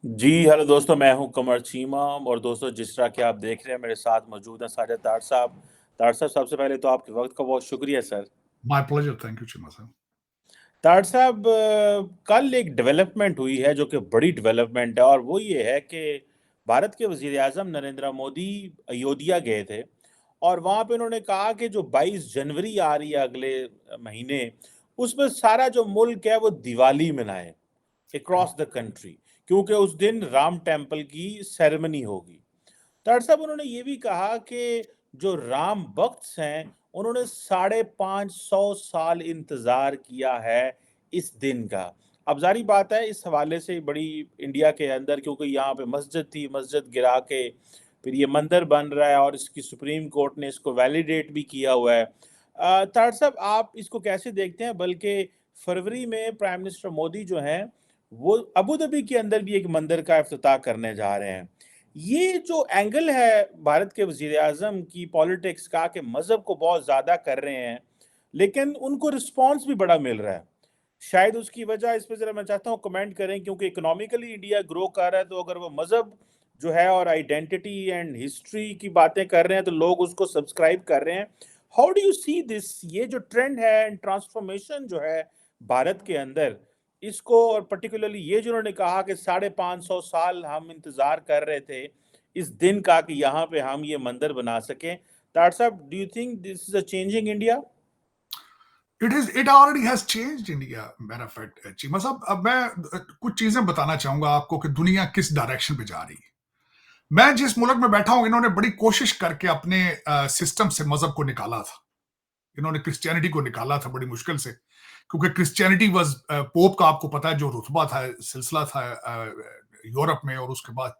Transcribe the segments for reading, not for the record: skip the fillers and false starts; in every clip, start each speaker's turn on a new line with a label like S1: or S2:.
S1: जी, hello दोस्तों, मैं हूँ कमर चीमा और दोस्तों जिस तरह कि आप देख रहे हैं मेरे साथ मौजूद हैं साजिद डार साहब। डार साहब सबसे पहले तो आपके वक़्त का बहुत शुक्रिया sir.
S2: My pleasure, thank you Cheema साहब।
S1: डार साहब कल एक डेवलपमेंट हुई है जो कि बड़ी डेवलपमेंट है और वो ये है कि भारत के वज़ीर-ए-आज़म नरेंद्र मोदी अयोध्या गए थे और वहाँ पे उन्होंने कहा कि जो 22 जनवरी आ रही है अगले महीने, उसमें सारा जो मुल्क है वो दिवाली मनाए। अक्रॉस द कंट्री क्योंकि उस दिन राम टेम्पल की सेरेमनी होगी। डॉक्टर साहब उन्होंने ये भी कहा कि जो राम भक्त हैं उन्होंने 550 साल इंतजार किया है इस दिन का। अब जारी बात है इस हवाले से बड़ी इंडिया के अंदर क्योंकि यहाँ पे मस्जिद थी, मस्जिद गिरा के फिर ये मंदिर बन रहा है और इसकी सुप्रीम कोर्ट ने इसको वैलिडेट भी किया हुआ है। डॉक्टर साहब आप इसको कैसे देखते हैं? बल्कि फरवरी में प्राइम मिनिस्टर मोदी जो हैं वो अबू धाबी के अंदर भी एक मंदिर का इफ्तिताह करने जा रहे हैं। ये जो एंगल है भारत के वज़ीर-ए-आज़म की पॉलिटिक्स का कि मज़हब को बहुत ज़्यादा कर रहे हैं, लेकिन उनको रिस्पॉन्स भी बड़ा मिल रहा है। शायद उसकी वजह इस पे ज़रा मैं चाहता हूँ कमेंट करें क्योंकि इकोनॉमिकली इंडिया ग्रो कर रहा है, तो अगर वो मज़हब जो है और आइडेंटिटी एंड हिस्ट्री की बातें कर रहे हैं, तो लोग उसको सब्सक्राइब कर रहे हैं। How do you see this? ये जो ट्रेंड है एंड ट्रांसफॉर्मेशन जो है भारत के अंदर, इसको और पर्टिकुलरली ये जो उन्होंने कहा कि 550 साल हम इंतज़ार कर रहे थे इस दिन का कि यहाँ पे हम ये मंदिर बना सकें। डॉक्टर साहब, do you think this is a changing India?
S2: It already has changed India. Matter of fact Cheema साहब, अब मैं कुछ चीजें बताना चाहूंगा आपको कि दुनिया किस डायरेक्शन पे जा रही है। मैं जिस मुल्क में बैठा हूं, इन्होंने बड़ी कोशिश करके अपने सिस्टम से मजहब को निकाला था। इन्होंने क्रिश्चियनिटी को निकाला था बड़ी मुश्किल से, क्योंकि क्रिश्चियनिटी वाज पोप का, आपको पता है जो रुतबा था, सिलसिला था यूरोप में, और उसके बाद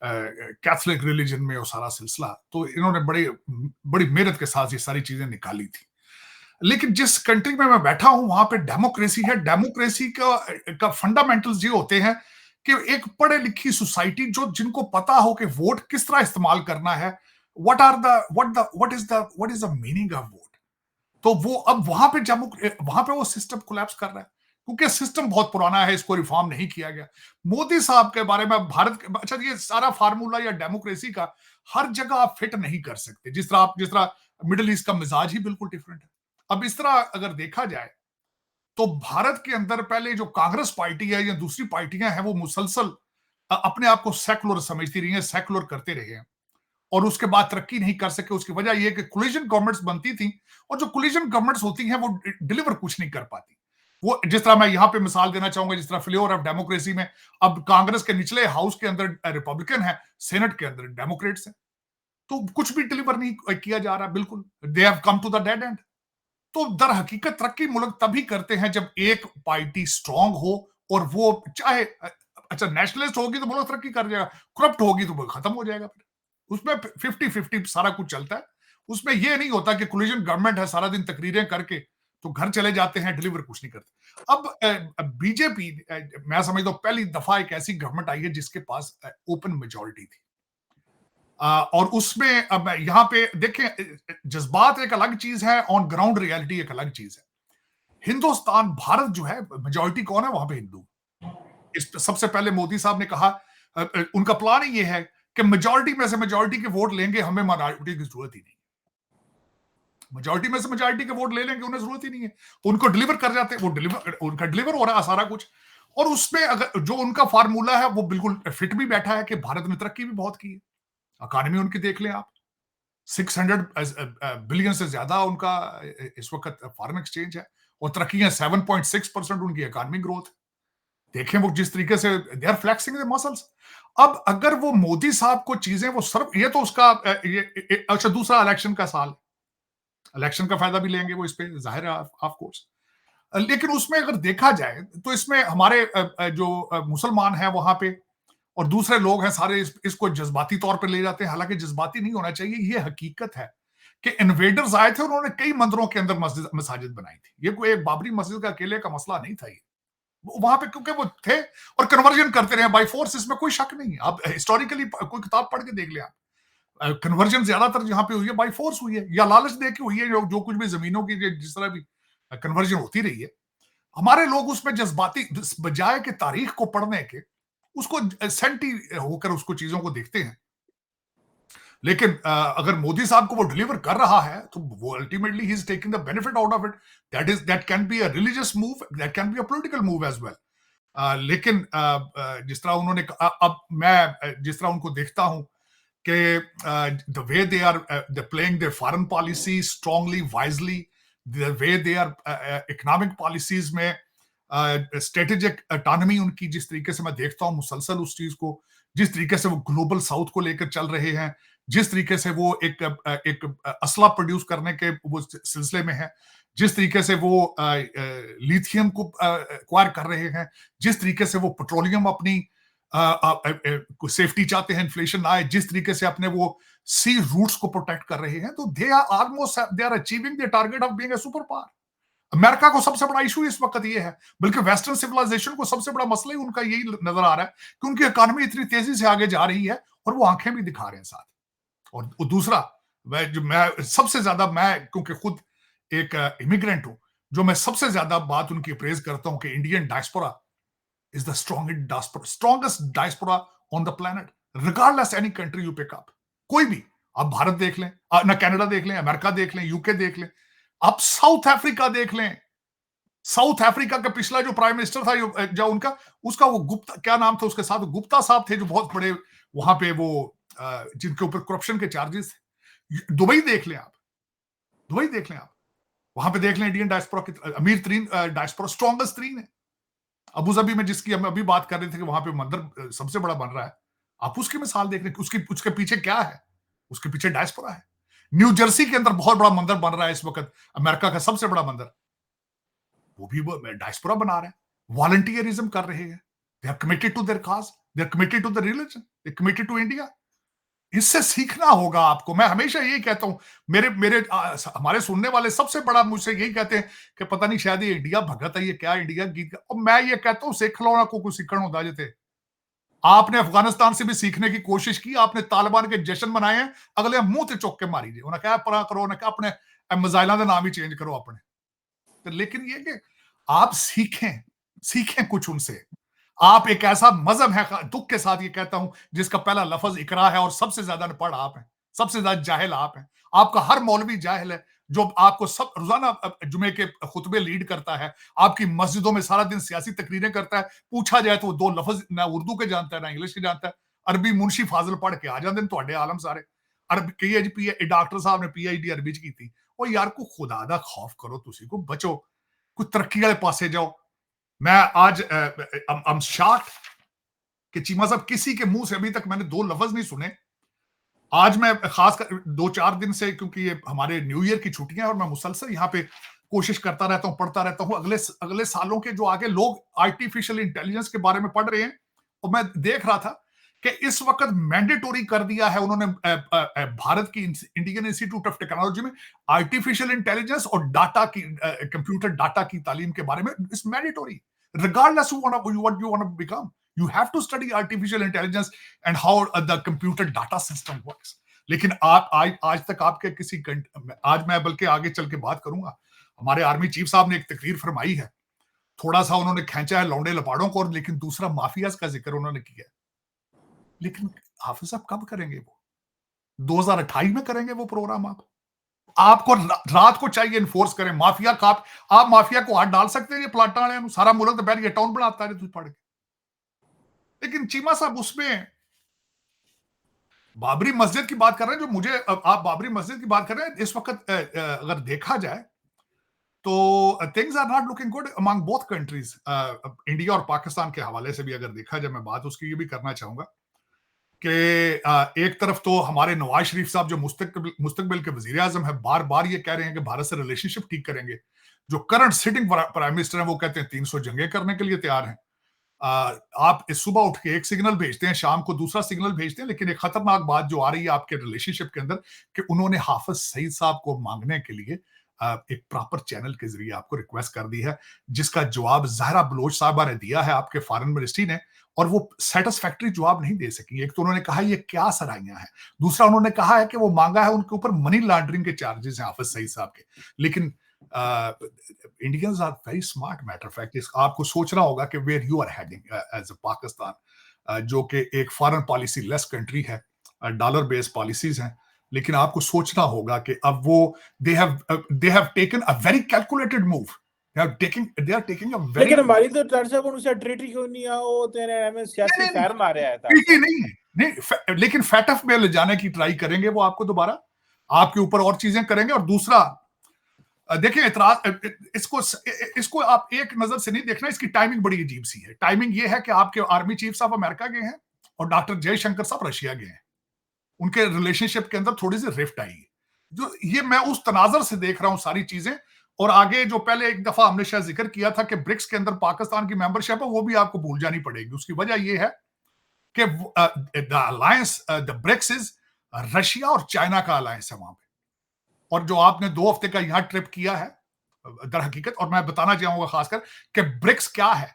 S2: कैथोलिक रिलीजन में वो सारा सिलसिला। तो इन्होंने बड़ी बड़ी मेहनत के साथ ये सारी चीजें निकाली थी। लेकिन जिस कंट्री में मैं बैठा हूं वहां पे डेमोक्रेसी है। डेमोक्रेसी का फंडामेंटल्स ये होते हैं कि एक पढ़े लिखी सोसाइटी जो जिनको पता हो कि वोट किस तरह इस्तेमाल करना है, what is the meaning of vote. तो वो अब वहां पे वो सिस्टम कोलैप्स कर रहा है, क्योंकि सिस्टम बहुत पुराना है, इसको रिफॉर्म नहीं किया गया। मोदी साहब के बारे में भारत के, अच्छा ये सारा फार्मूला या डेमोक्रेसी का हर जगह आप फिट नहीं कर सकते। जिस तरह मिडिल ईस्ट का मिजाज ही बिल्कुल डिफरेंट है। अब इस तरह अगर देखा जाए तो भारत के अंदर पहले जो कांग्रेस पार्टी है या दूसरी पार्टियां हैं वो मुसलसल अपने आप को सेकुलर समझती रही हैं, सेकुलर करते रहे हैं, और उसके बाद तरक्की नहीं कर सके। उसकी वजह यह कि कोलिजन गवर्नमेंट्स बनती थी, और जो कोलिजन गवर्नमेंट्स होती हैं वो डिलीवर कुछ नहीं कर पाती। वो जिस तरह मैं यहां पे मिसाल देना चाहूंगा, जिस तरह फ्लेवर ऑफ डेमोक्रेसी में अब कांग्रेस के निचले हाउस के अंदर रिपब्लिकन है, सेनेट के अंदर डेमोक्रेट्स है, तो कुछ भी डिलीवर नहीं किया जा रहा। बिल्कुल they have come to the dead end. तो दर हकीकत तरक्की मुल्क तभी करते हैं जब एक पार्टी स्ट्रांग हो, और वो चाहे अच्छा नेशनलिस्ट होगी तो मुल्क तरक्की कर जाएगा, करप्ट होगी तो मुल्क खत्म हो जाएगा। फिर उसमें 50-50 सारा कुछ चलता है। उसमें यह नहीं होता कि कोलिजन गवर्नमेंट है, सारा दिन तकरीरें करके तो घर चले जाते हैं, डिलीवर कुछ नहीं करते। अब बीजेपी, मैं समझता हूं पहली दफा एक ऐसी गवर्नमेंट आई है जिसके पास ओपन मेजोरिटी थी। और उसमें अब यहां पे देखें, जज्बात एक अलग चीज है, ऑन ग्राउंड रियलिटी एक अलग चीज है। हिंदुस्तान, भारत जो है, मेजोरिटी कौन है वहां पे? हिंदू। इस सबसे पहले मोदी साहब ने कहा, उनका प्लान ही ये है कि मेजोरिटी में से मेजोरिटी के वोट लेंगे, हमें माइनॉरिटी की जरूरत ही नहीं। मेजोरिटी में से मेजोरिटी के वोट ले लेंगे, उन्हें जरूरत ही नहीं है, उनको डिलीवर कर जाते हैं, वो उनका डिलीवर हो रहा है सारा कुछ। और उसमें अगर जो उनका फार्मूला है वो बिल्कुल फिट भी बैठा है कि भारत ने तरक्की भी बहुत की है। इकॉनमी उनकी देख लें आप, 600 बिलियन से ज्यादा उनका इस वक्त फॉरेन एक्सचेंज है, और तरक्की 7.6% उनकी इकॉनमी ग्रोथ। देखें वो जिस तरीके से they are flexing the muscles. अब अगर वो मोदी साहब को चीजें वो सर्व, ये तो उसका अच्छा दूसरा इलेक्शन का साल, इलेक्शन का फायदा भी लेंगे वो इस पे, जाहिर है ऑफ कोर्स। लेकिन उसमें अगर देखा जाए तो इसमें हमारे जो मुसलमान हैं वहां पे और दूसरे लोग हैं सारे इसको जज्बाती तौर पर ले जाते हैं। हालांकि जज्बाती नहीं होना चाहिए, ये हकीकत है कि इन्वेडर्स आए थे, उन्होंने कई मंदिरों के अंदर मसाजिद बनाई थी। ये कोई एक बाबरी मस्जिद का अकेले का मसला नहीं था। ये वहां पे क्योंकि वो थे और कन्वर्जन करते रहे बाय फोर्स, इसमें कोई शक नहीं है। आप हिस्टोरिकली कोई किताब पढ़ के देख ले, आप कन्वर्जन ज्यादातर जहां पे हुई है बाय फोर्स हुई है, या लालच दे के हुई है। जो कुछ भी जमीनों की जिस तरह भी कन्वर्जन होती रही है, हमारे लोग उसमें जज्बाती, बजाय के तारीख को पढ़ने के, उसको सेंटी होकर उसको चीजों को देखते हैं। लेकिन अगर मोदी साहब को वो डिलीवर कर रहा है तो वो ultimately he is taking the benefit out of it. That can be a religious move, that can be a political move as well. लेकिन जिस तरह उन्होंने अब मैं जिस तरह उनको देखता हूं कि the way they are they playing their foreign policy strongly wisely, the way they are economic policies में स्ट्रेटेजिक ऑटोनॉमी उनकी जिस तरीके से मैं देखता हूं मुसलसल उस चीज को, जिस तरीके से वो ग्लोबल साउथ को लेकर चल रहे हैं, जिस तरीके से वो एक असला प्रोड्यूस करने के वो सिलसिले में है, जिस तरीके से वो लिथियम को एक्वायर कर रहे हैं, जिस तरीके से वो पेट्रोलियम अपनी सेफ्टी चाहते हैं, इन्फ्लेशन ना आए, जिस तरीके से अपने वो सी रूट्स को प्रोटेक्ट कर रहे हैं, तो they are almost they are achieving the target of being a super power. America को सबसे बड़ा इशू इस वक्त ये है, बल्कि वेस्टर्न सिविलाइजेशन को सबसे बड़ा मसला ही उनका यही नजर आ रहा है कि उनकी इकोनॉमी इतनी तेजी से आगे जा रही है और वो आंखें भी दिखा रहे हैं साथ। और दूसरा, मैं सबसे ज्यादा, मैं क्योंकि खुद एक इमिग्रेंट हूं, जो मैं सबसे ज्यादा बात उनकी प्रेज करता हूं कि Indian diaspora is the strongest diaspora on the planet, regardless any country you pick up। कोई भी, आप भारत देख लें, ना कनाडा देख लें, अमेरिका देख लें, यूके देख लें, आप साउथ अफ्रीका देख लें। साउथ अफ्रीका का पिछला जो प्राइम मिनिस्टर था जो उनका, उसका वो गुप्ता, क्या नाम था उसके साथ, गुप्ता साहब थे जो बहुत बड़े वहां पे वो जिनके ऊपर करप्शन के चार्जेस थे। दुबई देख लें आप, दुबई देख लें आप, वहां पे देख लें इंडियन डायस्पोरा की अमीर तरीन डायस्पोरा, स्ट्रॉन्गेस्ट तरीन है। अबू धाबी में जिसकी हम अभी बात कर रहे थे कि वहां पे मंदिर सबसे बड़ा बन रहा है, आप उसकी मिसाल देख रहे हैं, उसके पीछे क्या है, उसके पीछे डायस्पोरा है। न्यू जर्सी के अंदर बहुत बड़ा मंदिर बन रहा है इस वक्त, अमेरिका का सबसे बड़ा मंदिर, वो भी डायस्पोरा बना रहे हैं, वॉलंटियरिज्म कर रहे हैं, they are committed to their cause, they are committed to the religion, they are committed to India. इससे सीखना होगा आपको। मैं हमेशा यही कहता हूं, मेरे मेरे हमारे सुनने वाले सबसे बड़ा मुझसे यही कहते हैं कि पता नहीं शायद ये इंडिया भगत है, ये क्या इंडिया गीत, और मैं ये कहता हूं सिख लो ना, को कुछ सीखण होता जिते। आपने अफगानिस्तान से भी सीखने की कोशिश की, आपने तालिबान के जश्न मनाए हैं, अगले मुंह ते चुक के मारी जी, उन्हें क्या परा करो, उन्हें क्या अपने मिसाइलों के नाम ही चेंज करो अपने। तो लेकिन ये कि आप सीखें, सीखें कुछ उनसे। आप एक ऐसा मजहब है, दुख के साथ ये कहता हूं, जिसका पहला लफ्ज इकरा है और सबसे ज्यादा अनपढ़ आप हैं, सबसे ज्यादा जाहिल आप हैं। आपका हर मौलवी जाहिल है जो आपको सब रोजाना जुमे के खुतबे लीड करता है, आपकी मस्जिदों में सारा दिन सियासी तकरीरें करता है, पूछा जाए तो वो दो लफ्ज ना उर्दू के जानता है ना इंग्लिश के जानता है, अरबी मुंशी फाजिल पढ़ के आ जाते हैं ਤੁਹਾਡੇ आलम सारे। अरबी पीएचडी डॉक्टर साहब ने पीएचडी अरबी च की। और यार को खुदा दा खौफ करो, तुसी को बचो, कोई तरक्की वाले पासे जाओ। मैं आज I'm shocked कि चीमा साहब किसी के मुंह से अभी तक मैंने दो लफ्ज नहीं सुने। आज मैं खासकर 2-4 दिन से, क्योंकि ये हमारे न्यू ईयर की छुट्टियां हैं और मैं मुसलसल यहाँ पे कोशिश करता रहता हूँ, पढ़ता रहता हूँ अगले सालों के जो आगे लोग आर्टिफिशियल इंटेलिजेंस के बारे में पढ़ रहे हैं। और मैं देख रहा था कि इस वक्त मैंडेटोरी कर दिया है उन्होंने भारत की इंडियन इंस्टीट्यूट ऑफ टेक्नोलॉजी में आर्टिफिशियल इंटेलिजेंस और डाटा की कंप्यूटर डाटा की तालीम के बारे में। It's mandatory, regardless what you want to become, you have to study artificial intelligence and how the computer data system works। लेकिन आप आज तक आपके किसी आज मैं बल्कि आगे चल के बात करूंगा, हमारे आर्मी चीफ साहब ने एक तकरीर फरमाई है, थोड़ा सा उन्होंने खींचा है लौंडे लपाड़ों को, लेकिन दूसरा माफियाज का जिक्र उन्होंने किया। लेकिन हाफिज साहब कब करेंगे वो? 2028 में करेंगे वो प्रोग्राम? आपको रात को चाहिए इन्फोर्स करें माफिया का। आप माफिया को हाथ डाल सकते हैं, ये प्लाटा वाले सारा मुल्क तो बैठ के टाउन बनाता है तुझ पढ़ के। लेकिन चीमा साहब उसमें बाबरी मस्जिद की बात कर रहे हैं, जो मुझे, आप बाबरी मस्जिद की बात कर रहे हैं, इस वक्त अगर देखा जाए तो things are not looking good among both countries. India और पाकिस्तान के हवाले से भी अगर देखा जाए, मैं बात उसकी ये भी करना चाहूंगा कि एक तरफ तो हमारे नवाज शरीफ साहब जो मुस्तकबिल के वजीर आजम है, बार बार ये कह रहे हैं कि भारत से रिलेशनशिप ठीक करेंगे। जो करंट सिटिंग प्राइम मिनिस्टर हैं वो कहते हैं 300 जंगें करने के लिए तैयार हैं। आप इस सुबह उठ के एक सिग्नल भेजते हैं, शाम को दूसरा सिग्नल भेजते हैं, लेकिन एक खतरनाक बात जो आ रही है आपके रिलेशनशिप के अंदर कि उन्होंने हाफिज सईद साहब को मांगने के लिए एक प्रॉपर चैनल के जरिए आपको रिक्वेस्ट कर दी है, जिसका जवाब ज़हरा बलोच साहबा ने दिया है आपके फॉरेन मिनिस्ट्री ने, और वो सेटिस्फैक्टरी जवाब नहीं दे सकी। एक तो उन्होंने कहा ये क्या सराहियां हैं, दूसरा उन्होंने कहा है कि वो मांगा है उनके ऊपर मनी लॉन्ड्रिंग के चार्जेस हैं हाफिज सईद साहब के। लेकिन Indians are very smart, matter fact आपको सोचना होगा कि where you are heading as a Pakistan. जो कि एक फॉरेन पॉलिसी लेस कंट्री है, डॉलर बेस्ड पॉलिसीज हैं, लेकिन आपको सोचना होगा कि अब वो they have taken a very calculated move, they are taking a very,
S1: लेकिन हमारी तो डॉक्टर साहब उनसे ट्रीटी क्यों नहीं आओ तेरे हमें सियासी
S2: नहीं
S1: फैर मारे आया था
S2: नहीं नहीं नहीं, लेकिन फैटफ में ले जाने की ट्राई करेंगे वो आपको, दोबारा आपके ऊपर और चीजें करेंगे। और दूसरा देखिए, इतराज इसको इसको आप एक नजर से नहीं देखना, इसकी टाइमिंग बड़ी अजीब सी है। टाइमिंग ये है कि आपके आर्मी चीफ साहब अमेरिका गए हैं और डॉक्टर जयशंकर साहब रशिया गए हैं, उनके रिलेशनशिप के अंदर थोड़ी सी रिफ्ट आई है। जो ये मैं उस तनाजर से देख रहा हूं सारी चीजें। और आगे जो पहले एक दफा हमने शायद जिक्र किया था कि ब्रिक्स के अंदर पाकिस्तान की मेंबरशिप है, वो भी आपको भूल जानी पड़ेगी। उसकी वजह यह है कि the alliance, the BRICS is Russia और चाइना का अलायंस है वहां पे। और जो आपने 2 हफ्ते का यहां ट्रिप किया है दर हकीकत, और मैं बताना चाहूंगा खासकर कि ब्रिक्स क्या है।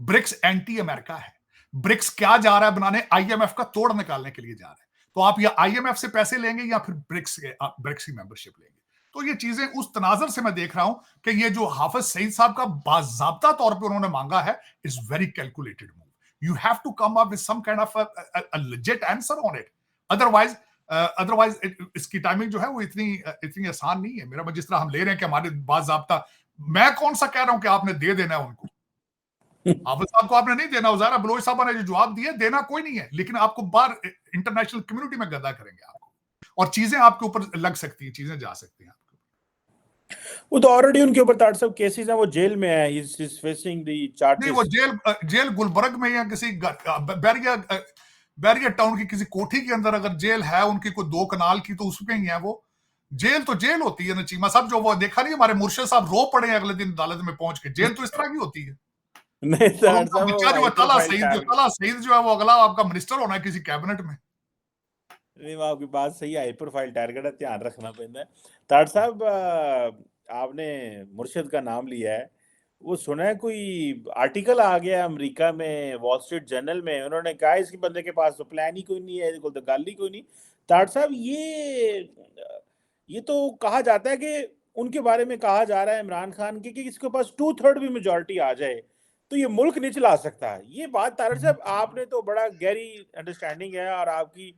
S2: ब्रिक्स एंटी अमेरिका है। ब्रिक्स क्या जा रहा है बनाने, आईएमएफ का तोड़ निकालने के लिए जा रहा है। तो आप या आईएमएफ से पैसे लेंगे या फिर ब्रिक्स की मेंबरशिप लेंगे। तो ये चीजें उस तनाजर से मैं देख रहा हूं कि ये जो हाफिज सईद साहब का बाज़ाब्ता तौर पे उन्होंने मांगा है, is very calculated move. You have to come up with some kind of a legit answer on it. Otherwise इसकी टाइमिंग जो है वो इतनी आसान नहीं है। मेरा जिस तरह हम ले रहे हैं कि हमारे बाज़ाब्ता, मैं कौन सा कह रहा हूं कि आपने दे देना है उनको, हाफिज साहब को आपने नहीं देना, उजारा बलोच साहब ने जो जवाब दिया, देना कोई नहीं है, लेकिन आपको बाहर इंटरनेशनल कम्युनिटी में गदा करेंगे आपको, और चीजें आपके ऊपर लग सकती हैं, चीजें जा सकती हैं।
S1: वो तो ऑलरेडी उनके ऊपर डॉक्टर साहब केसेस हैं, वो जेल में है, ही इज फेसिंग द
S2: नहीं, वो
S1: चार्जेस।
S2: जेल गुलबर्ग में या किसी बैरिया बैरिया टाउन की किसी कोठी के अंदर अगर जेल है उनकी कोई 2 कनाल की, तो उसमें ही है वो। जेल तो जेल होती है ना चीमा साहब, जो वो देखा नहीं हमारे मुर्शिद साहब रो पड़े अगले दिन अदालत में पहुंच के। जेल तो इस तरह की होती है।
S1: नहीं
S2: और
S1: डॉक्टर
S2: उनका
S1: साहब
S2: बच्चा
S1: वो
S2: जो
S1: हाई
S2: है
S1: प्रोफाइल टारगेट।
S2: ताला सईद जो है वो अगला आपका मिनिस्टर होना है किसी कैबिनेट में।
S1: नहीं, वो आपकी बात सही है, हाई प्रोफाइल टारगेट है, ध्यान रखना पैंदा है। डॉक्टर साहब आपने मुर्शिद का नाम लिया है, वो सुना है कोई आर्टिकल आ गया अमेरिका में, वॉल स्ट्रीट जर्नल में, उन्होंने कहा इसके बंदे के पास तो प्लान ही कोई नहीं है, इसको तो गल ही कोई नहीं। डॉक्टर साहब ये तो कहा जाता है कि उनके बारे में कहा जा रहा है इमरान खान की कि इसके पास 2/3 भी मेजोरिटी आ जाए तो ये मुल्क नहीं चला सकता। ये बात तारक साहब आपने तो बड़ा गहरी अंडरस्टैंडिंग है, और आपकी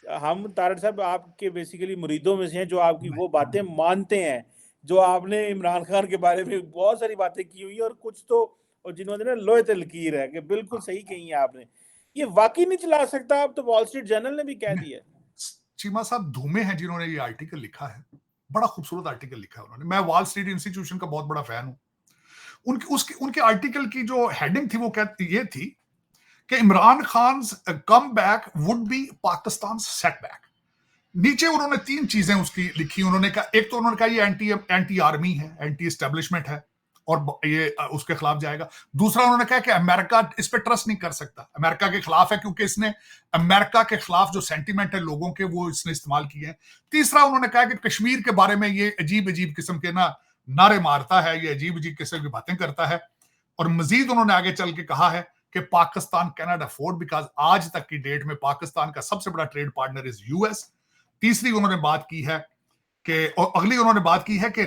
S1: हम तारक साहब आपके बेसिकली मुरीदों में से हैं जो आपकी वो बातें मानते हैं, जो आपने इमरान खान के बारे में बहुत सारी बातें की हुई है, और कुछ तो और जिन्होंने ना लोहे ते लकीर है कि बिल्कुल सही कही है आपने। ये वाकई नहीं चला सकता, अब तो वॉल स्ट्रीट जर्नल ने भी कह दिया है।
S2: चीमा साहब धूमे हैं जिन्होंने ये आर्टिकल लिखा है, बड़ा खूबसूरत आर्टिकल लिखा है उन्होंने। मैं वॉल स्ट्रीट इंस्टीट्यूशन का बहुत बड़ा फैन हूं। उनके आर्टिकल की जो हेडिंग थी वो ये थी कि Imran Khan come back would be Pakistan setback. नीचे उन्होंने 3 चीजें उसकी लिखी। उन्होंने कहा, एक तो उन्होंने कहा ये एंटी आर्मी है, एंटी एस्टेब्लिशमेंट है और ये उसके खिलाफ जाएगा। दूसरा उन्होंने कहा कि अमेरिका इस पे ट्रस्ट नहीं कर सकता, अमेरिका के खिलाफ है क्योंकि इसने अमेरिका के खिलाफ जो सेंटीमेंट है लोगों के वो इसने इस्तेमाल किए हैं। तीसरा उन्होंने कहा कि कश्मीर के बारे में ये अजीब अजीब किस्म के ना नारे मारता है, ये अजीब अजीब किस्म की बातें करता है। और मजीद उन्होंने आगे चल के कहा है कि Pakistan can not afford, because आज तक की डेट में पाकिस्तान का सबसे बड़ा ट्रेड पार्टनर इज यूएस। तीसरी उन्होंने बात की है कि, और अगली उन्होंने बात की है कि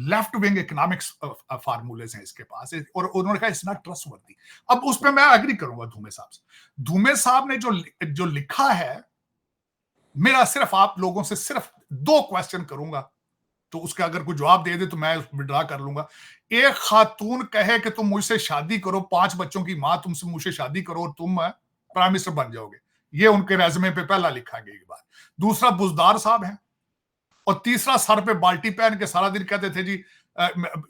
S2: लेफ्ट विंग इकोनॉमिक्स फार्मूलेज हैं इसके पास, और उन्होंने कहा इट्स नॉट ट्रस्टवर्दी। अब उस पर मैं एग्री करूंगा धूमे साहब से। धूमे साहब ने जो लिखा है, मेरा सिर्फ आप लोगों से सिर्फ 2 क्वेश्चन करूंगा, तो उसका अगर कोई जवाब दे दे तो मैं विड्रा कर लूंगा। एक खातून कहे कि तुम मुझसे शादी करो, 5 बच्चों की मां तुमसे मुझसे शादी करो और तुम प्राइम मिनिस्टर बन जाओगे, ये उनके रेज़्यूमे पे पहला लिखा गया ये बात। दूसरा बुजदार साहब हैं, और तीसरा सर पे बाल्टी पहन के सारा दिन कहते थे जी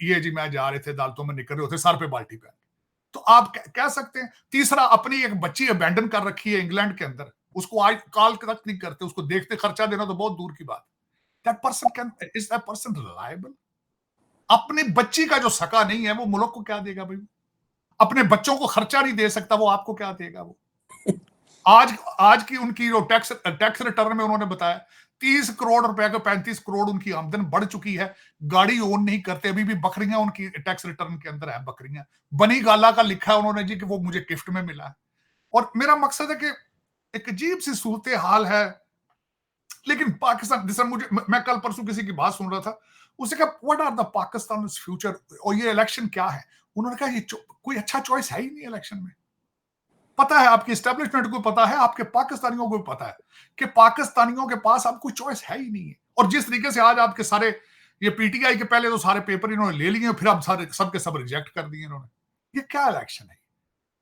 S2: ये जी मैं जा रहे थे अदालतों में निकल रहे होते सर पे बाल्टी पहन। तो आप कह सकते हैं। तीसरा, अपनी एक बच्ची अबैंडन कर रखी है इंग्लैंड के अंदर, उसको आज कॉल तक नहीं करते, उसको देखते खर्चा देना तो बहुत दूर की बात। That person can, is that person reliable? अपनी बच्ची का जो सका नहीं है वो मुल्क को क्या देगा भाई? अपने बच्चों को खर्चा नहीं दे सकता, वो आपको क्या देगा? वो आज की उनकी जो टैक्स रिटर्न में उन्होंने बताया 30 करोड़ रुपए का 35 करोड़ उनकी आमदन बढ़ चुकी है। गाड़ी ओन नहीं करते, अभी भी बकरियां उनकी टैक्स रिटर्न के अंदर है, बकरियां। बनी गाला का लिखा है उन्होंने जी कि वो मुझे गिफ्ट में मिला है। और मेरा मकसद है कि एक अजीब सी सूरत हाल है। लेकिन पाकिस्तान, जैसे मैं कल परसों किसी की बात सुन रहा था, उसने कहा what are the Pakistan future, और ये इलेक्शन क्या है? उन्होंने कहा ये कोई अच्छा चॉइस है ही नहीं इलेक्शन में। पता है, आपकी एस्टेब्लिशमेंट को पता है, आपके पाकिस्तानियों को भी पता है कि पाकिस्तानियों के पास अब कोई चॉइस है ही नहीं है। और जिस तरीके से आज आपके सारे ये पीटीआई के पहले तो सारे पेपर इन्होंने ले लिए, फिर अब सारे सबके सब रिजेक्ट कर दिए इन्होंने। ये क्या इलेक्शन है?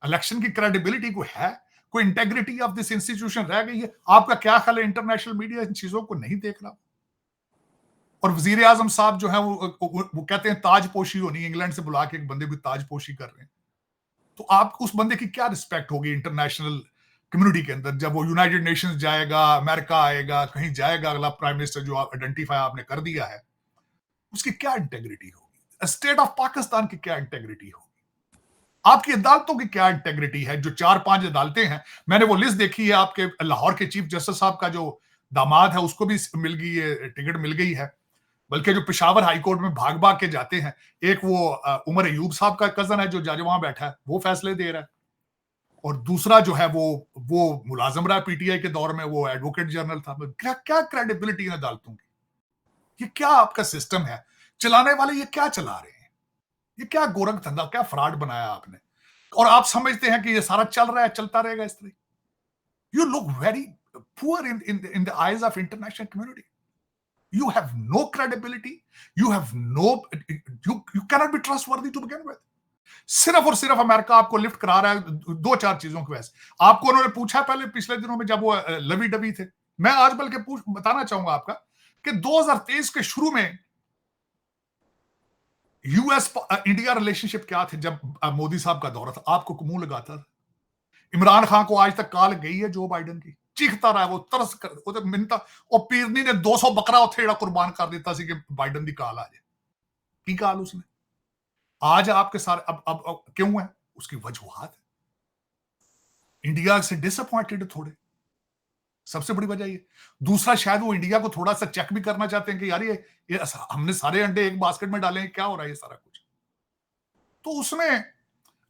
S2: इलेक्शन की क्रेडिबिलिटी कोई है? कोई इंटेग्रिटी ऑफ दिस इंस्टीट्यूशन रह गई है? आपका क्या ख्याल है, इंटरनेशनल मीडिया इन चीजों को नहीं देख रहा? और वजीर आजम साहब जो है वो कहते हैं ताजपोशी होनी, इंग्लैंड से बुला के एक बंदे को ताजपोशी कर रहे हैं। तो आप उस बंदे की क्या रिस्पेक्ट होगी इंटरनेशनल कम्युनिटी के अंदर? जब वो यूनाइटेड नेशंस जाएगा, अमेरिका आएगा, कहीं जाएगा, अगला प्राइम मिनिस्टर जो आप आइडेंटिफाई आपने कर दिया है, उसकी क्या इंटेग्रिटी होगी? स्टेट ऑफ पाकिस्तान की क्या इंटेग्रिटी होगी? आपकी अदालतों की क्या इंटेग्रिटी है? जो 4-5 अदालतें हैं, मैंने वो लिस्ट देखी है, आपके लाहौर के चीफ जस्टिस साहब का जो दामाद है उसको भी मिल गई है, टिकट मिल गई है। बल्कि जो पेशावर हाई कोर्ट में भाग भाग के जाते हैं, एक वो उमर अयूब साहब का कजन है जो जज वहां बैठा है, वो फैसले दे रहा है। और दूसरा जो है वो मुलाजम रहा पीटीआई के दौर में, वो एडवोकेट जनरल था। क्या क्या क्रेडिबिलिटी है अदालतों की? ये क्या आपका सिस्टम है? चलाने वाले ये क्या चला रहे हैं? ये क्या गोरख धंधा, क्या फ्रॉड बनाया आपने? और आप समझते हैं कि ये सारा चल रहा है, चलता रहेगा इस तरह? You look very poor in the eyes of international community. You have no credibility. You have no. You cannot be trustworthy to begin with. सिर्फ और सिर्फ अमेरिका आपको लिफ्ट करा रहा है 2-4 चीजों की वजह से। आपको उन्होंने पूछा पहले पिछले दिनों में जब वो लवी डबी थे, मैं आज बल्कि बताना चाहूंगा आपका कि 2023 के शुरू में यूएस इंडिया रिलेशनशिप क्या थे जब मोदी साहब का दौरा था, आपको मुंह लगाता था। इमरान खान को आज तक कॉल गई है जो बाइडन की, चीखता रहा, वो तरस कर वो मिनता, और पीरनी ने 200 बकरा उथे कुर्बान कर दिता सी कि बाइडन की कॉल आ जाए। की कॉल उसने आज आपके सारे अब क्यों है? उसकी वजूहात है, इंडिया से डिसअपॉइंटेड थोड़े, सबसे बड़ी वजह ये। दूसरा, शायद वो इंडिया को थोड़ा सा चेक भी करना चाहते हैं कि यार ये हमने सारे अंडे एक बास्केट में डाले हैं, क्या हो रहा है ये सारा कुछ। तो उसमें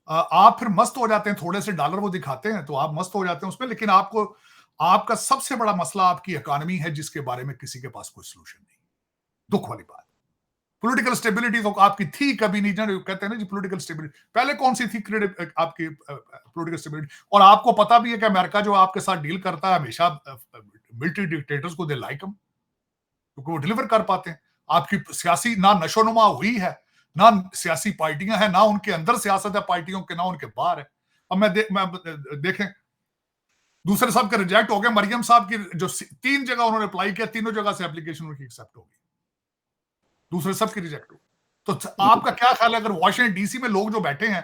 S2: आप फिर मस्त हो जाते हैं, थोड़े से डॉलर वो दिखाते हैं तो आप मस्त हो जाते हैं उसमें, लेकिन आपका सबसे बड़ा मसला आपकी इकोनॉमी है जिसके बारे में किसी के पास कोई सलूशन नहीं। दुख वाली बात। पॉलिटिकल स्टेबिलिटी तो आपकी थी कभी नहीं, जो कहते हैं ना जी पॉलिटिकल स्टेबिलिटी, पहले कौन सी थी आपकी पॉलिटिकल स्टेबिलिटी? और आपको पता भी है कि अमेरिका जो आपके साथ डील करता है हमेशा मिलिट्री डिक्टेटर्स को दे लाइक हम, क्योंकि वो डिलीवर कर पाते हैं। आपकी सियासी ना नशोनुमा हुई है, ना सियासी पार्टियां हैं, ना उनके अंदर सियासत है पार्टियों के, ना उनके बाहर है। अब देखें, दूसरे साहब के रिजेक्ट हो गए, मरियम साहब की जो 3 जगह उन्होंने अप्लाई किया, तीनों जगह से एप्लीकेशन उनकी एक्सेप्ट होगी, दूसरे सब की रिजेक्ट हो। तो आपका क्या ख्याल है, अगर वॉशिंगटन डीसी में लोग जो बैठे हैं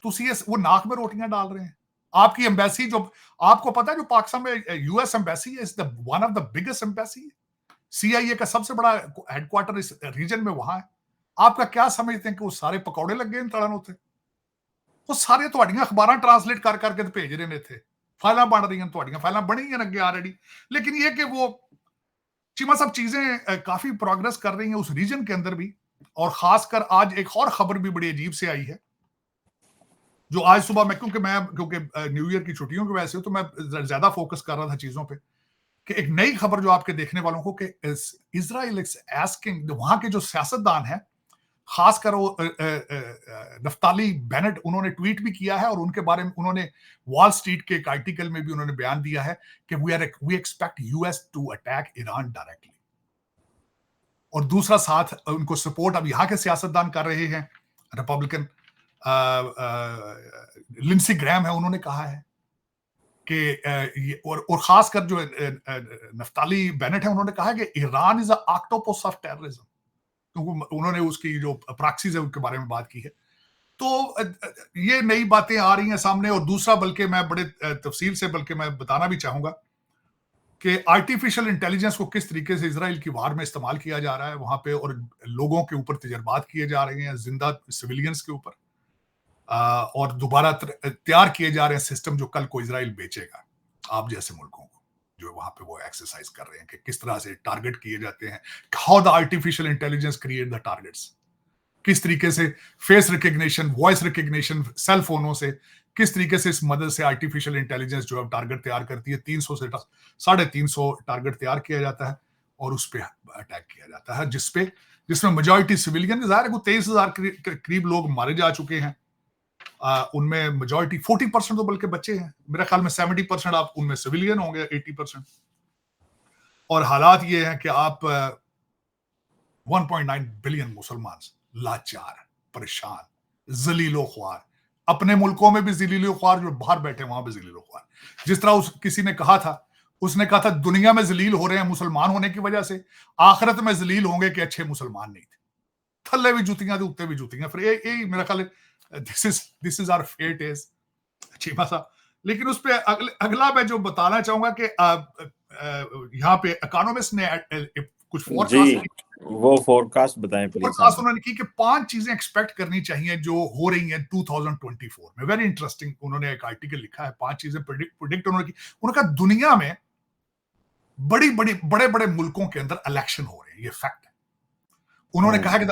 S2: तो वो नाक में रोटियां डाल रहे हैं? आपकी एम्बेसी जो, आपको पता है जो पाकिस्तान में यूएस एम्बेसी है, is the one of the biggest embassy, CIA का सबसे बड़ा हेडक्वार्टर इस रीजन में वहां है। आपका क्या समझते हैं कि वो सारे पकौड़े लग गए तड़न होते? वो सारे ਤੁਹਾਡੀਆਂ अखबार ट्रांसलेट कर करके तो भेज रहे ने थे, फाइल बन रही हैं, ਤੁਹਾਡੀਆਂ फाइल बनी हैं अगे ऑलरेडी। लेकिन ये कि वो चीमा साहब चीजें काफी प्रोग्रेस कर रही हैं उस रीजन के अंदर भी। और खासकर आज एक और खबर भी बड़ी अजीब से आई है, जो आज सुबह मैं क्योंकि न्यू ईयर की छुट्टियों की वजह से तो मैं ज्यादा फोकस कर रहा था चीजों पे, कि एक नई खबर जो आपके देखने वालों को, कि इजराइल इज आस्किंग, वहां के जो सियासतदान है, खासकर वो नफ्ताली बेनेट, उन्होंने ट्वीट भी किया है और उनके बारे में उन्होंने वॉल स्ट्रीट के एक आर्टिकल में भी उन्होंने बयान दिया है कि we expect US to attack Iran directly. और दूसरा साथ उनको सपोर्ट अब यहाँ के सियासतदान कर रहे हैं, रिपब्लिकन लिंडसे ग्रैम है, उन्होंने कहा है कि और खासकर जो नफ्ताली बेनेट है, उन्होंने कहा है कि Iran is a octopus of terrorism. तो उन्होंने उसकी जो प्रॉक्सीज है उनके बारे में बात की है। तो ये नई बातें आ रही हैं सामने। और दूसरा, बल्कि मैं बड़े तफसील से बल्कि मैं बताना भी चाहूंगा कि आर्टिफिशियल इंटेलिजेंस को किस तरीके से इजराइल की वार में इस्तेमाल किया जा रहा है वहां पे, और लोगों के ऊपर तजर्बात किए जा रहे हैं, जिंदा सिविलियंस के ऊपर, और दोबारा तैयार किए जा रहे हैं सिस्टम जो कल को इजराइल बेचेगा आप जैसे मुल्कों को, जो वहां पे वो एक्सरसाइज कर रहे हैं कि किस तरह से टारगेट किए जाते हैं, how the artificial intelligence create the targets, किस तरीके से face recognition, voice recognition, cell फोनों से किस तरीके से इस मदद से आर्टिफिशियल इंटेलिजेंस जो है टारगेट तैयार करती है। 300 से 350 टारगेट तैयार किया जाता है और उस पर अटैक किया जाता है, जिसमें मेजॉरिटी सिविलियन, ज़ाहिर है 23,000 करीब लोग मारे जा चुके हैं। उनमें मेजॉरिटी 40% तो बल्कि बच्चे हैं, मेरे ख्याल में 70% आप उनमें सिविलियन होंगे, 80%। और हालात ये हैं कि आप 1.9 बिलियन मुसलमान लाचार, परेशान, जलीलो ख्वार, अपने मुल्कों में भी जलीलो ख्वार, जो बाहर बैठे वहां भी जलीलो ख्वार। जिस तरह किसी ने कहा था, उसने कहा था दुनिया में जलील हो रहे हैं मुसलमान होने की वजह से, आखिरत में जलील होंगे कि अच्छे मुसलमान नहीं थे। थल्ले भी जुतियां, उत्ते भी जुतियां। फिर ये मेरा ख्याल है this is our fate is Cheema साहब। लेकिन उस पे अगला मैं जो बताना चाहूंगा कि यहाँ पे इकोनॉमिस्ट ने कुछ फोरकास्ट,
S1: वो फोरकास्ट बताएं प्लीज।
S2: फोरकास्ट उन्होंने की कि 5 चीजें एक्सपेक्ट करनी चाहिए जो हो रही हैं 2024 में। वेरी इंटरेस्टिंग, उन्होंने एक आर्टिकल लिखा है, 5 चीजें प्रिडिक्ट उन्होंने की। उन्होंने कहा दुनिया में बड़े बड़े मुल्कों के अंदर इलेक्शन हो रहे हैं, ये फैक्ट है। उन्होंने कहा कि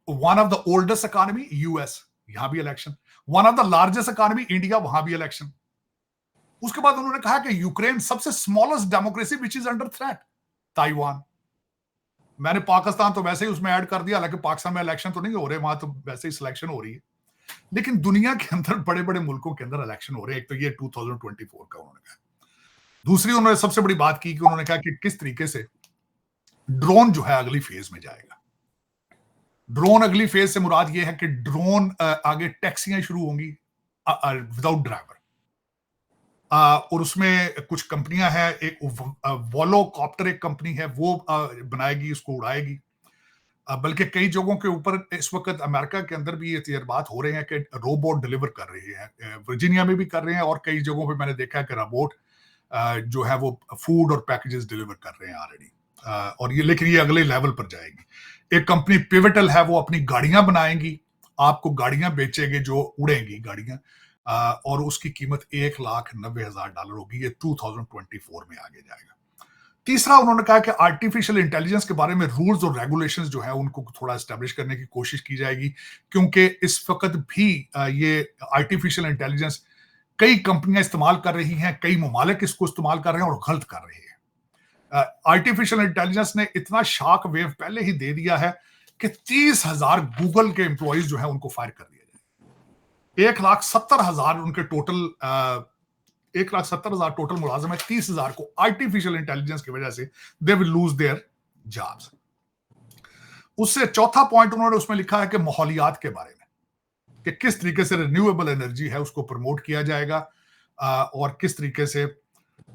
S2: one of the oldest economy US, यहां भी election. One of the largest economy India, वहां भी इलेक्शन। उसके बाद उन्होंने कहा कि यूक्रेन सबसे smallest democracy which is under threat, Taiwan. मैंने पाकिस्तान तो वैसे ही उसमें ऐड कर दिया, हालांकि पाकिस्तान में इलेक्शन तो नहीं हो रहे, वहां तो वैसे ही सिलेक्शन हो रही है। लेकिन दुनिया के अंदर बड़े बड़े मुल्कों के अंदर इलेक्शन हो रहे हैं। एक तो ये 2024 का उन्होंने कहा। दूसरी उन्होंने सबसे बड़ी बात की कि उन्होंने कहा कि किस तरीके से ड्रोन जो है अगली फेज में जाएगा। ड्रोन अगली फेज से मुराद ये है कि ड्रोन आगे टैक्सियां शुरू होंगी विदाउट ड्राइवर, और उसमें कुछ कंपनियां हैं, एक वोलोकॉप्टर एक कंपनी है, वो बनाएगी, उसको उड़ाएगी। बल्कि कई जगहों के ऊपर इस वक्त अमेरिका के अंदर भी ये तजर्बात हो रहे हैं कि रोबोट डिलीवर कर रही है, वर्जीनिया में भी कर रहे हैं, और कई जगहों पे मैंने देखा है कि रोबोट जो है वो फूड और पैकेजेस डिलीवर कर रहे हैं ऑलरेडी। और ये, लेकिन ये अगले लेवल पर जाएगी। एक कंपनी पिवटल है, वो अपनी गाड़ियां बनाएंगी, आपको गाड़ियां बेचेगी जो उड़ेंगी गाड़ियां, और उसकी कीमत $1,90,000 होगी। ये 2024 में आगे जाएगा। तीसरा उन्होंने कहा कि आर्टिफिशियल इंटेलिजेंस के बारे में रूल्स और रेगुलेशंस जो है उनको थोड़ा एस्टेब्लिश करने की कोशिश की जाएगी, क्योंकि इस वक्त भी ये आर्टिफिशियल इंटेलिजेंस कई कंपनियां इस्तेमाल कर रही हैं, कई ममालिक इसको इस्तेमाल कर रहे हैं और गलत कर रहे हैं। आर्टिफिशियल इंटेलिजेंस ने इतना शॉक वेव पहले ही दे दिया है कि 30,000 गूगल के एम्प्लॉइज जो है उनको फायर कर दिया जाए। 1,70,000 उनके टोटल 1,70,000 टोटल मुलाजिम है, 30,000 को आर्टिफिशियल इंटेलिजेंस की वजह से they will lose their jobs. उससे चौथा पॉइंट उन्होंने उसमें लिखा है कि माहौलियात के बारे में, कि किस तरीके से रिन्यूएबल एनर्जी है उसको प्रमोट किया जाएगा, और किस तरीके से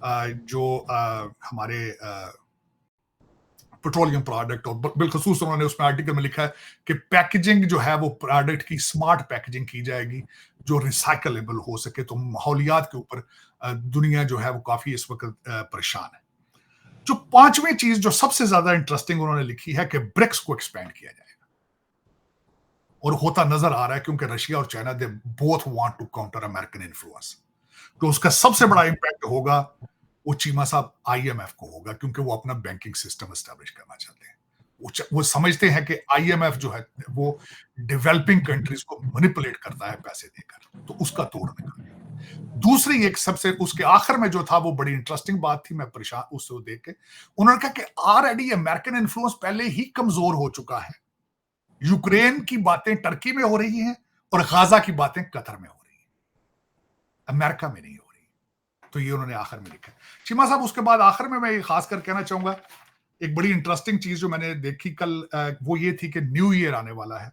S2: जो हमारे पेट्रोलियम प्रोडक्ट, और बिलखसूस उन्होंने उसमें आर्टिकल में लिखा है कि पैकेजिंग जो है वो प्रोडक्ट की स्मार्ट पैकेजिंग की जाएगी जो रिसाइकलेबल हो सके। तो माहौलियात के ऊपर दुनिया जो है वो काफी इस वक्त परेशान है। जो 5वीं चीज जो सबसे ज्यादा इंटरेस्टिंग उन्होंने लिखी है कि ब्रिक्स को एक्सपेंड किया जाएगा, और होता नजर आ रहा है क्योंकि रशिया और China they both want to counter American influence. तो उसका सबसे बड़ा इंपैक्ट होगा वो चीमा साहब IMF को होगा, क्योंकि वो अपना बैंकिंग सिस्टम एस्टैब्लिश करना चाहते हैं। वो समझते हैं कि IMF जो है वो डेवलपिंग कंट्रीज को मैनिपुलेट करता है पैसे देकर, तो उसका तोड़ निकालेंगे। दूसरी एक सबसे उसके आखिर में जो था वो बड़ी इंटरेस्टिंग बात थी, मैं परेशान उसको देख के। उन्होंने कहा कि ऑलरेडी अमेरिकन इन्फ्लुएंस पहले ही कमजोर हो चुका है। यूक्रेन की बातें टर्की में हो रही हैं और गाजा की बातें कतर में हो रही हैं, अमेरिका में नहीं हो रही। तो ये उन्होंने आखिर में लिखा। चीमा साहब उसके बाद आखिर में मैं ये खास कर कहना चाहूंगा, एक बड़ी इंटरेस्टिंग चीज जो मैंने देखी कल, वो ये थी कि न्यू ईयर आने वाला है।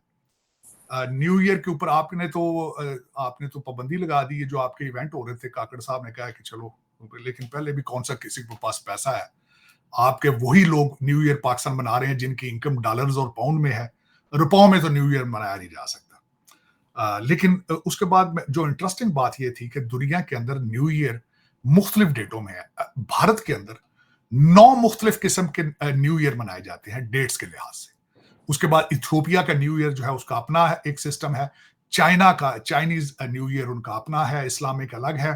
S2: न्यू ईयर के ऊपर आपने तो पाबंदी लगा दी है, जो आपके इवेंट हो रहे थे। काकड़ साहब ने कहा कि चलो, लेकिन पहले भी कौन सा किसी के पास पैसा है। आपके वही लोग न्यू ईयर पाकिस्तान मना रहे हैं जिनकी इनकम डॉलर्स और पाउंड में है, रुपयों में तो न्यू ईयर मनाया नहीं जा सकता। लेकिन उसके बाद जो इंटरेस्टिंग बात यह थी कि दुनिया के अंदर न्यू ईयर मुख्तलिफ डेटों में है। भारत के अंदर 9 मुख्तलिफ किस्म के न्यू ईयर मनाए जाते हैं डेट्स के लिहाज से। उसके बाद इथियोपिया का न्यू ईयर जो है उसका अपना है एक सिस्टम है, चाइना का चाइनीज न्यू ईयर उनका अपना है, इस्लामिक अलग है।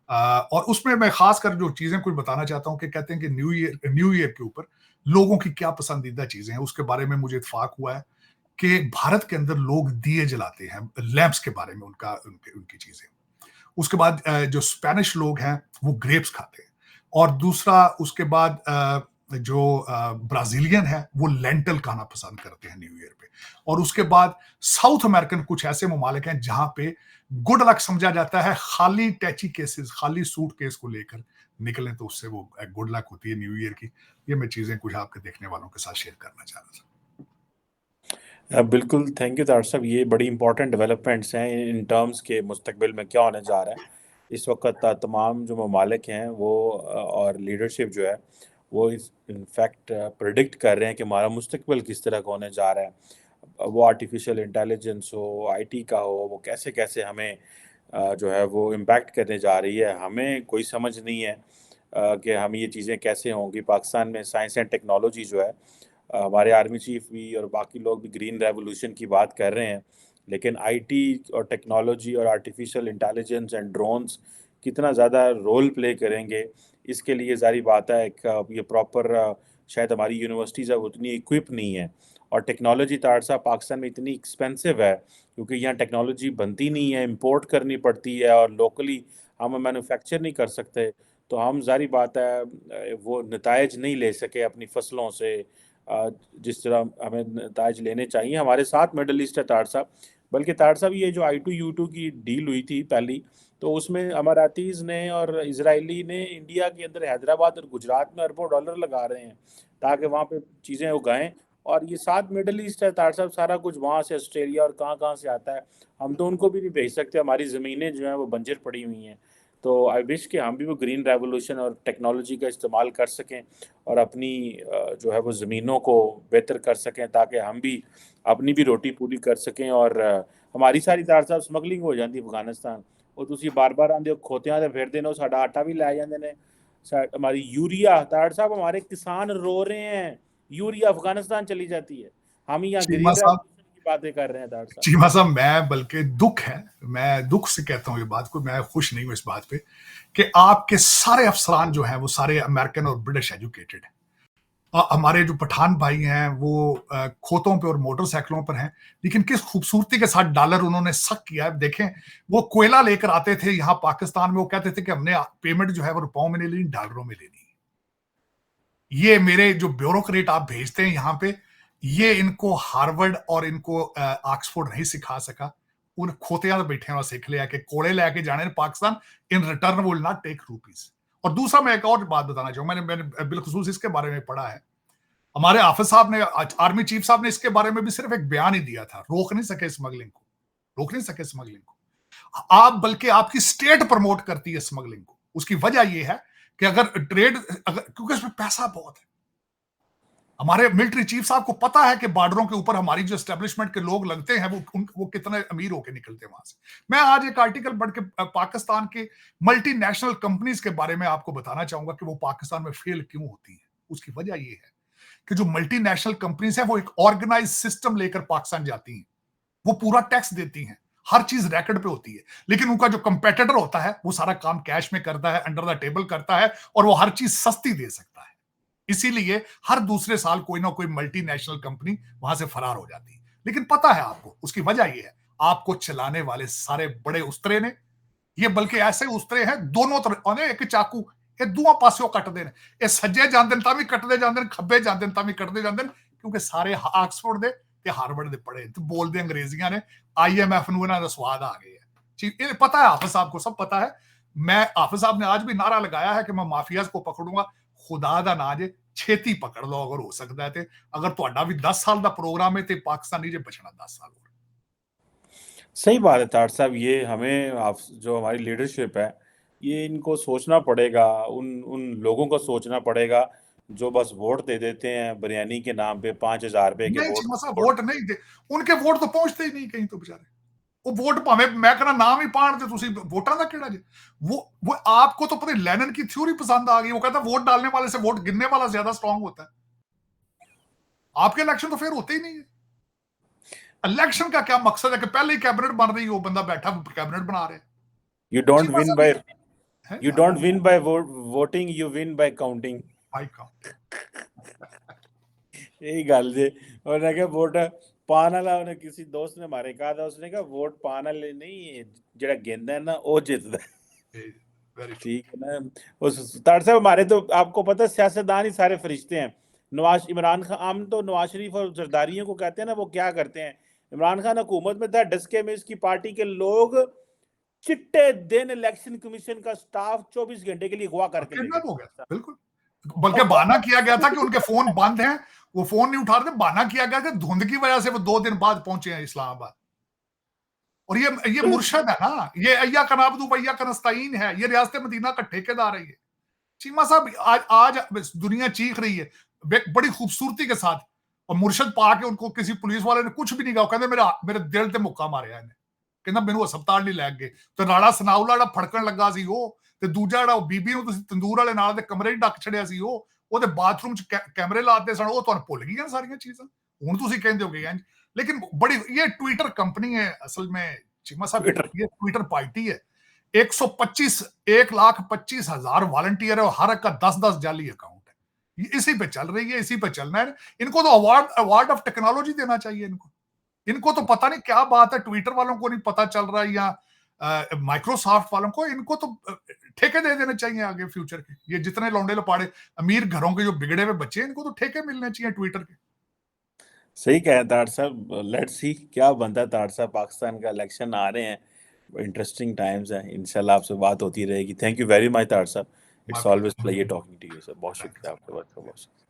S2: और उसमें मैं खासकर जो चीजें कुछ बताना चाहता हूं कि कहते हैं कि न्यू ईयर के ऊपर लोगों की क्या पसंदीदा चीजें हैं। उसके बारे में मुझे इत्तेफाक हुआ है कि भारत के अंदर लोग दिए जलाते हैं, लैंप्स के बारे में उनकी चीजें। उसके बाद जो स्पेनिश लोग हैं वो ग्रेप्स खाते हैं, और दूसरा उसके बाद जो ब्राजीलियन है वो लेंटल खाना पसंद करते हैं न्यू ईयर पे। और उसके बाद साउथ अमेरिकन कुछ ऐसे ममालिक हैं जहां पे गुड लक समझा जाता है, खाली टैची केसेस, खाली सूट केस को लेकर निकलें तो उससे वो गुड लक होती है न्यू ईयर की। ये मैं चीजें कुछ आपके देखने वालों के साथ शेयर करना चाह रहा था।
S1: बिल्कुल, थैंक यू तार साहब। ये बड़ी इंपॉर्टेंट डेवलपमेंट्स हैं इन टर्म्स के मुस्तकबिल में क्या होने जा रहा है। इस वक्त तमाम जो ममालिक हैं वो और लीडरशिप जो है वो इस इनफैक्ट प्रिडिक्ट कर रहे हैं कि हमारा मुस्तकबिल किस तरह का होने जा रहा है। वो आर्टिफिशियल इंटेलिजेंस हो, आईटी का हो, वो कैसे कैसे हमें जो है वो इम्पैक्ट करने जा रही है, हमें कोई समझ नहीं है कि हम ये चीज़ें कैसे होंगी। पाकिस्तान में साइंस एंड टेक्नोलॉजी जो है, हमारे आर्मी चीफ भी और बाकी लोग भी ग्रीन रेवोल्यूशन की बात कर रहे हैं, लेकिन आईटी और टेक्नोलॉजी और आर्टिफिशियल इंटेलिजेंस एंड ड्रोन्स कितना ज़्यादा रोल प्ले करेंगे, इसके लिए जारी बात है एक ये प्रॉपर शायद हमारी यूनिवर्सिटीज़ अब उतनी इक्विप नहीं है। और टेक्नोलॉजी तार साहब पाकिस्तान में इतनी एक्सपेंसिव है क्योंकि यहाँ टेक्नोलॉजी बनती नहीं है, इंपोर्ट करनी पड़ती है और लोकली हम मैन्युफैक्चर नहीं कर सकते। तो हम जारी बात है वो नतायज नहीं ले सके अपनी फसलों से जिस तरह हमें नतायज लेने चाहिए। हमारे साथ मिडल ईस्ट है तार साहब, बल्कि तार साहब ये जो I2U2 की डील हुई थी पहली, तो उसमें अमारातीज़ ने और इजरायली ने इंडिया के अंदर हैदराबाद और गुजरात में अरबों डॉलर लगा रहे हैं ताकि वहाँ पे चीज़ें उगाएं। और ये साथ मिडल ईस्ट है तार साहब, सारा कुछ वहाँ से ऑस्ट्रेलिया और कहाँ कहाँ से आता है, हम तो उनको भी नहीं भेज सकते, हमारी ज़मीनें जो हैं वो बंजर पड़ी हुई हैं। तो आई विश कि हम भी वो ग्रीन रेवोल्यूशन और टेक्नोलॉजी का इस्तेमाल कर सकें और अपनी जो है वो ज़मीनों को बेहतर कर सकें ताकि हम भी अपनी भी रोटी पूरी कर सकें। और हमारी सारी तार साहब स्मगलिंग हो जाती अफगानिस्तान, ਉਹ ਤੁਸੀਂ ਬਾਰ-ਬਾਰ ਆਂਦੇ ਹੋ ਖੋਤਿਆਂ ਤੇ ਫਿਰਦੇ ਨੇ, ਸਾਡਾ ਆਟਾ भी ਲੈ ਜਾਂਦੇ ਨੇ, हमारी यूरिया तार साहब हमारे किसान रो रहे हैं, यूरिया अफगानिस्तान चली जाती है, हम यहाँ
S2: चीमा
S1: ग्रीन
S2: साहब,
S1: रेवोल्यूशन की बातें कर रहे हैं तार साहब।
S2: चीमा साहब, मैं बल्कि दुख है, मैं दुख से कहता हूँ ये बात को, मैं खुश नहीं हूँ इस बात पे कि आपके सारे अफसरान जो हैं वो सारे अमेरिकन और ब्रिटिश एजुकेटेड हैं। हमारे जो पठान भाई हैं वो खोतों पे और मोटरसाइकिलों पर हैं, लेकिन किस खूबसूरती के साथ डॉलर उन्होंने सक किया है। देखें, वो कोयला लेकर आते थे यहाँ पाकिस्तान में, वो कहते थे कि हमने पेमेंट जो है वो रुपयों में नहीं लेनी, डॉलरों में लेनी। ये मेरे जो ब्यूरोक्रेट आप भेजते हैं यहाँ पे, ये इनको हार्वर्ड और इनको ऑक्सफोर्ड नहीं सिखा सका। उन खोतियां बैठे हुआ सीख लिया कि कोड़े लेके जाने Pakistan, in return will not take rupees. और दूसरा मैं एक और बात बताना चाहूंगा, मैंने बिलखुसूस इसके बारे में पढ़ा है। हमारे हाफिज साहब ने, आर्मी चीफ साहब ने इसके बारे में भी सिर्फ एक बयान ही दिया था, रोक नहीं सके स्मगलिंग को, रोक नहीं सके स्मगलिंग को। आप बल्कि आपकी स्टेट प्रमोट करती है स्मगलिंग को। उसकी वजह यह है कि अगर ट्रेड, क्योंकि इसमें पैसा बहुत है। हमारे मिलिट्री चीफ साहब को पता है कि बॉर्डरों के ऊपर हमारी जो एस्टेब्लिशमेंट के लोग लगते हैं वो कितने अमीर होकर निकलते हैं वहां से। मैं आज एक आर्टिकल पढ़ के पाकिस्तान के मल्टीनेशनल कंपनीज के बारे में आपको बताना चाहूंगा कि वो पाकिस्तान में फेल क्यों होती है। उसकी वजह यह है कि जो मल्टीनेशनल कंपनीज है वो एक ऑर्गेनाइज सिस्टम लेकर पाकिस्तान जाती हैं, वो पूरा टैक्स देती हैं, हर चीज रैकेट पे होती है, लेकिन उनका जो कंपेटिटर होता है वो सारा काम कैश में करता है, अंडर द टेबल करता है, और वो हर चीज सस्ती दे सकता है। इसीलिए हर दूसरे साल कोई ना कोई मल्टीनेशनल कंपनी वहां से फरार हो जाती है। लेकिन पता है आपको, उसकी वजह यह है, आपको चलाने वाले सारे बड़े उस्तरे ने, ये बल्कि ऐसे उस्तरे हैं दोनों तरफ, एक चाकू ਇਹ ਦੋਵਾਂ ਪਾਸਿਓਂ ਕੱਟਦੇ ਨੇ, ਇਹ ਸੱਜੇ ਜਾਂਦੇ ਨੇ ਤਾਂ ਵੀ ਕੱਟਦੇ ਜਾਂਦੇ ਨੇ, ਖੱਬੇ ਜਾਂਦੇ ਨੇ ਤਾਂ ਵੀ ਕੱਟਦੇ ਜਾਂਦੇ ਨੇ, ਕਿਉਂਕਿ ਸਾਰੇ ਆਕਸਫੋਰਡ ਦੇ ਤੇ ਹਾਰਵਰਡ ਦੇ ਪੜ੍ਹੇ ਤੇ ਬੋਲਦੇ ਅੰਗਰੇਜ਼ੀਆਂ ਨੇ। IMF ਨੂੰ ਇਹਨਾਂ ਦਾ ਸਵਾਦ आ गया है। ये पता है हाफिज साहब को, सब पता है। मैं हाफिज साहब ने आज भी नारा लगाया है कि मैं माफियाज को पकड़ूंगा, खुदा दा ना जे छेती पकड़ लो अगर हो सकता है। अगर तुहाडा भी 10 साल का प्रोग्राम है तो पाकिस्तान नहीं जे बचना 10 साल और।
S1: सही बात है तार साहब, ये हमें जो हमारी लीडरशिप है ये इनको सोचना पड़ेगा, उन उन लोगों को सोचना पड़ेगा जो बस वोट दे देते हैं बिरयानी के नाम पे, 5,000 रुपए के
S2: नहीं
S1: वोट।
S2: चीमा साहब, वोट नहीं दे, उनके वोट तो पहुंचते ही नहीं कहीं तो बेचारे। वो वोट भावे मैं कहना नाम ही पाण ते तुसी वोटां दा केड़ा जे। वो आपको तो पता लेनिन की थ्योरी पसंद आ गई, वो कहता वोट डालने वाले से वोट गिनने वाला ज्यादा स्ट्रांग होता है। आपके इलेक्शन तो फिर होते ही नहीं है। इलेक्शन का क्या मकसद है कि पहले ही कैबिनेट बन रही है, वो बंदा बैठा कैबिनेट बना रहे।
S1: You don't win bye You don't win by voting, you win by counting. यही गल जे। उन्हें कहा वोट पाने वाला, उन्हें किसी दोस्त ने हमारे कहा था, उसने कहा वोट पाने वाले नहीं, जेड़ा गिनदा है ना वो जितदा है।
S2: वेरी
S1: ठीक है ना। उस तार साहब, हमारे तो आपको पता है सियासतदान ही सारे फरिश्ते हैं। इमरान खान, हम तो नवाज शरीफ और जरदारियों को कहते हैं ना, वो क्या करते हैं। इमरान खान हुकूमत में था, डस्के में इसकी पार्टी के लोग चिट्टे दिन इलेक्शन कमीशन का स्टाफ 24 घंटे के लिए अगवा करके ले
S2: किडनैप हो
S1: गए।
S2: गया, बिल्कुल। बल्कि बहाना किया गया था कि उनके फोन बंद हैं, वो फोन नहीं उठा रहे थे। बहाना किया गया कि धुंध की वजह से वो 2 दिन बाद पहुंचे हैं इस्लामाबाद। और ये मुर्शद है ना, ये अय्या का नाबदू अय्या का नस्ताइन है, ये रियासत मदीना का ठेकेदार है। ये चीमा साहब आज दुनिया चीख रही है बड़ी खूबसूरती के साथ, और मुर्शद पाके उनको किसी पुलिस वाले ने कुछ भी नहीं कहा। कहते मेरे दिल ते मुक्का मारिया इन्हें, कहना मैनू हस्पताल नहीं लै गए। तो राणा सनाउला ਜਿਹੜਾ ਫੜਕਣ ਲੱਗਾ ਸੀ ਉਹ, ਤੇ ਦੂਜਾ ਜਿਹੜਾ ਬੀਬੀ ਨੂੰ ਤੁਸੀਂ ਤੰਦੂਰ ਵਾਲੇ ਨਾਲ ਦੇ ਕਮਰੇ 'ਚ ਡੱਕ ਛੜਿਆ ਸੀ, ਉਹਦੇ ਬਾਥਰੂਮ 'ਚ ਕੈਮਰੇ ਲਾਤੇ ਸਨ। ਉਹ ਤੁਹਾਨੂੰ ਭੁੱਲ ਗਈਆਂ ਸਾਰੀਆਂ ਚੀਜ਼ਾਂ, ਹੁਣ ਤੁਸੀਂ ਕਹਿੰਦੇ ਹੋਗੇ ਇੰਜ। लेकिन बड़ी ये ट्विटर कंपनी है असल में चीमा साहब, ये ट्विटर पार्टी है। 1,25,000 वॉलंटियर है और हर एक का 10-10 जाली अकाउंट है। इसी पे चल रही है, इसी पे चलना है। इनको तो अवार्ड ऑफ टेक्नोलॉजी देना चाहिए। इनको तो पता नहीं क्या बात है, ट्विटर वालों को नहीं पता चल रहा है या माइक्रोसॉफ्ट वालों को। इनको तो ठेके दे देने चाहिए आगे फ्यूचर के। ये जितने लौंडे लपाड़े अमीर घरों के जो बिगड़े हुए बच्चे हैं, इनको तो ठेके मिलने चाहिए ट्विटर के।
S1: सही कहा तार साहब। लेट्स सी क्या बनता है तार साहब। पाकिस्तान का इलेक्शन आ रहे हैं, इंटरेस्टिंग टाइम्स हैं। इंशाल्लाह आपसे बात होती रहेगी। थैंक यू वेरी मच तार साहब। It's always pleasure talking to you sir. बहुत शुक्रिया आपके वक्त का। बहुत शुक्रिया।